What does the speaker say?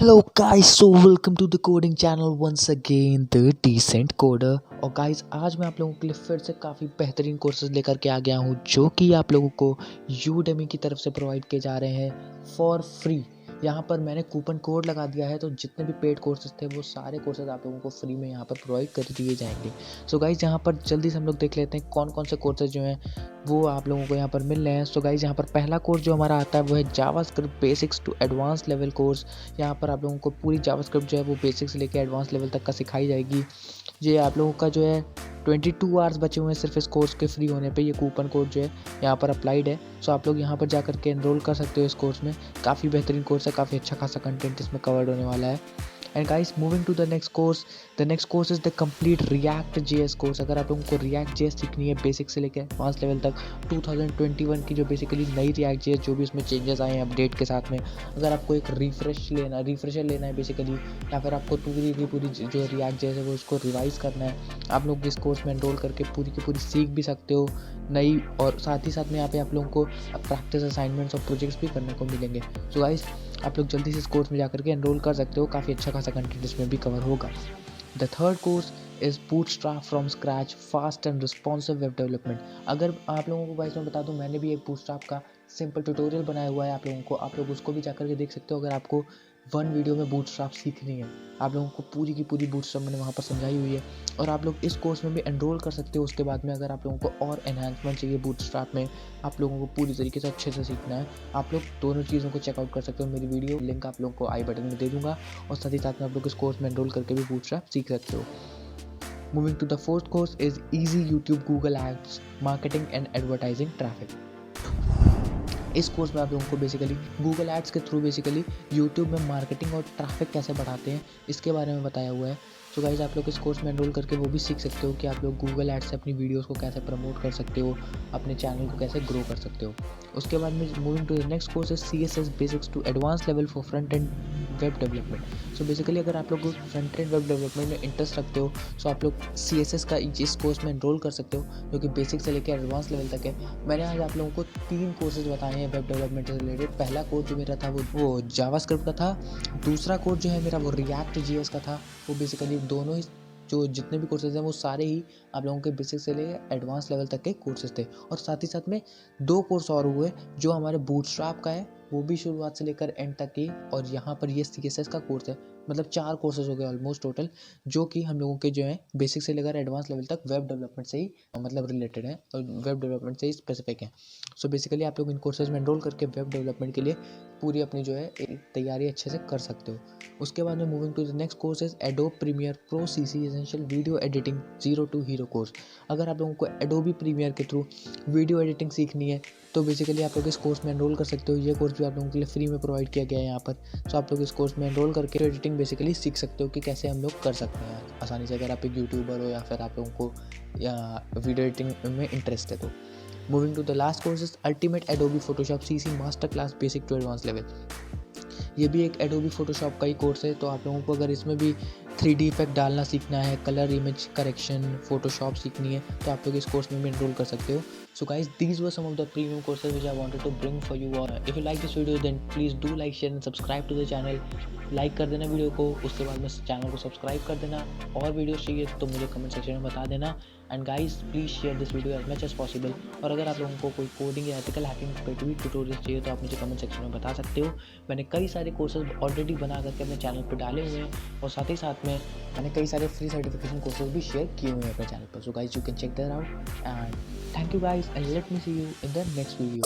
Hello guys, so welcome to the coding channel once again, the decent coder। और guys आज मैं आप लोगों के लिए फिर से काफ़ी बेहतरीन कोर्सेज लेकर के आ गया हूँ जो कि आप लोगों को Udemy की तरफ से प्रोवाइड किए जा रहे हैं फॉर फ्री। यहाँ पर मैंने कूपन कोड लगा दिया है, तो जितने भी पेड कोर्सेज थे वो सारे कोर्सेज आप लोगों को फ्री में यहाँ पर प्रोवाइड कर दिए जाएंगे। सो गाइस यहाँ पर जल्दी से हम लोग देख लेते हैं कौन कौन से कोर्सेज जो हैं वो आप लोगों को यहाँ पर मिल रहे हैं। सो गाइस यहाँ पर पहला कोर्स जो हमारा आता है वो है JavaScript basics to advance level course. यहाँ पर आप लोगों को पूरी जावास्क्रिप्ट जो है वो बेसिक से लेकर एडवांस लेवल तक का सिखाई जाएगी। ये आप लोगों का जो है 22 आवर्स बचे हुए हैं सिर्फ इस कोर्स के फ्री होने पे। ये कूपन कोड जो है यहाँ पर अप्लाइड है। सो आप लोग यहाँ पर जा करके एनरोल कर सकते हो इस कोर्स में। काफ़ी बेहतरीन कोर्स है, काफ़ी अच्छा खासा कंटेंट इसमें कवर्ड होने वाला है। And guys moving to the next course is the complete React JS course. अगर आप लोगों को रिएक्ट जेएस सीखनी है बेसिक से लेकर एडवांस लेवल तक 2021 की जो बेसिकली नई रिएक्ट जेएस जो भी इसमें चेंजेस आए हैं अपडेट के साथ में, अगर आपको एक रिफ्रेशर लेना है बेसिकली, या फिर आपको पूरी जो रिएक्ट जेएस है वो उसको रिवाइज करना है, आप लोग इस कोर्स में एनरोल करके पूरी की पूरी सीख भी सकते हो नई। और साथ ही साथ में यहाँ पे आप लोगों को प्रैक्टिस असाइनमेंट्स और प्रोजेक्ट्स भी करने को मिलेंगे। सो गाइस आप लोग जल्दी से इस कोर्स में जाकर के एनरोल कर सकते हो, काफ़ी अच्छा खासा कंटेंट इसमें भी कवर होगा। The third course is bootstrap from scratch fast and responsive web development. अगर आप लोगों को गाइस मैं बता दूं, मैंने भी एक बूटस्ट्रैप का सिंपल ट्यूटोरियल बनाया हुआ है आप लोगों को, आप लोग उसको भी जाकर के देख सकते हो। अगर आपको वन वीडियो में बूटस्ट्रैप सीखनी है, आप लोगों को पूरी की पूरी बूटस्ट्रैप मैंने वहाँ पर समझाई हुई है, और आप लोग इस कोर्स में भी एनरोल कर सकते हो। उसके बाद में अगर आप लोगों को और एनहांसमेंट चाहिए बूटस्ट्रैप में, आप लोगों को पूरी तरीके से अच्छे से सीखना है, आप लोग दोनों चीज़ों को चेकआउट कर सकते हो। मेरी वीडियो लिंक आप लोगों को आई बटन में दे दूँगा, और साथ ही साथ में आप लोग इस कोर्स में एनरोल करके भी बूटस्ट्रैप सीख सकते हो। Moving to the fourth course is easy YouTube Google ads marketing and advertising traffic. इस कोर्स में आप लोगों को बेसिकली गूगल एड्स के थ्रू बेसिकली यूट्यूब में मार्केटिंग और ट्रैफिक कैसे बढ़ाते हैं इसके बारे में बताया हुआ है। तो गाइस आप लोग इस कोर्स में एनरोल करके वो भी सीख सकते हो कि आप लोग गूगल एड्स से अपनी वीडियोस को कैसे प्रमोट कर सकते हो, अपने चैनल को कैसे ग्रो कर सकते हो। उसके बाद में moving to the next course is CSS basics to advance level for front end web development. So basically अगर आप लोग फ्रंट एंड वेब डेवलपमेंट में इंटरेस्ट रखते हो, सो आप लोग CSS का इस कोर्स में एनरोल कर सकते हो, जो कि बेसिक से लेकर एडवांस लेवल तक है। मैंने आज आप लोगों को 3 कोर्सेज बताए हैं वेब डेवलपमेंट से रिलेटेड। पहला कोर्स जो मेरा था वो जावास्क्रिप्ट का था, दूसरा कोर्स जो है मेरा वो रिएक्ट जेएस का था। वो बेसिकली दोनों ही जो जितने भी कोर्सेज हैं वो सारे ही आप लोगों के बेसिक से लेकर एडवांस लेवल तक के कोर्सेज थे। और साथ ही साथ में 2 कोर्स और हुए जो हमारे बूटस्ट्रैप का है, वो भी शुरुआत से लेकर एंड तक की, और यहाँ पर ये CSS का कोर्स है। मतलब 4 कोर्सेज हो गए ऑलमोस्ट टोटल, जो कि हम लोगों के जो है बेसिक से लेकर एडवांस लेवल तक वेब डेवलपमेंट से ही मतलब रिलेटेड है और वेब डेवलपमेंट से ही स्पेसिफिक है। सो बेसिकली आप लोग इन कोर्सेज में एनरोल करके वेब डेवलपमेंट के लिए पूरी अपनी जो है तैयारी अच्छे से कर सकते हो। उसके बाद में moving to the next course is Adobe Premiere Pro CC essential video editing 0 to hero course. अगर आप लोगों को एडोबी प्रीमियर के थ्रू वीडियो एडिटिंग सीखनी है तो बेसिकली आप लोग इस कोर्स में एनरोल कर सकते हो। ये कोर्स भी आप लोगों के लिए फ्री में प्रोवाइड किया गया है यहाँ पर। सो आप लोग इस कोर्स में एनरोल करके एडिटिंग बेसिकली सीख सकते हो कि कैसे हम लोग कर सकते हैं आसानी से, अगर आप एक यूट्यूबर हो या फिर आप लोगों को या वीडियो एडिटिंग में इंटरेस्ट है तो। Moving to the last course is ultimate Adobe Photoshop CC master class basic to advance level. ये भी एक एडोबी फोटोशॉप का ही कोर्स है। तो आप लोगों को अगर इसमें भी 3D इफेक्ट डालना सीखना है, कलर इमेज करेक्शन, फोटोशॉप सीखनी है, तो आप लोग इस कोर्स में भी एनरोल कर सकते हो। So guys these were some of the premium courses which I wanted to bring for you. और if you like this video then please do like share and subscribe to the channel. Like कर देना video को, उसके बाद में channel को subscribe कर देना। और वीडियोस चाहिए तो मुझे कमेंट सेक्शन में बता देना। And guys please share this video as much as possible. और अगर आप लोगों को कोई कोडिंग या एथिकल हैकिंग पे भी ट्यूटोरियल चाहिए तो आप मुझे कमेंट सेक्शन में बता सकते हो। मैंने कई सारे कोर्सेज ऑलरेडी बना करके अपने चैनल पर डाले हुए हैं, और साथ ही साथ में मैंने कई सारे फ्री सर्टिफिकेशन कोर्सेज भी शेयर किए हुए हैं अपने चैनल पर। So guys you can check that out and thank you guys and let me see you in the next video.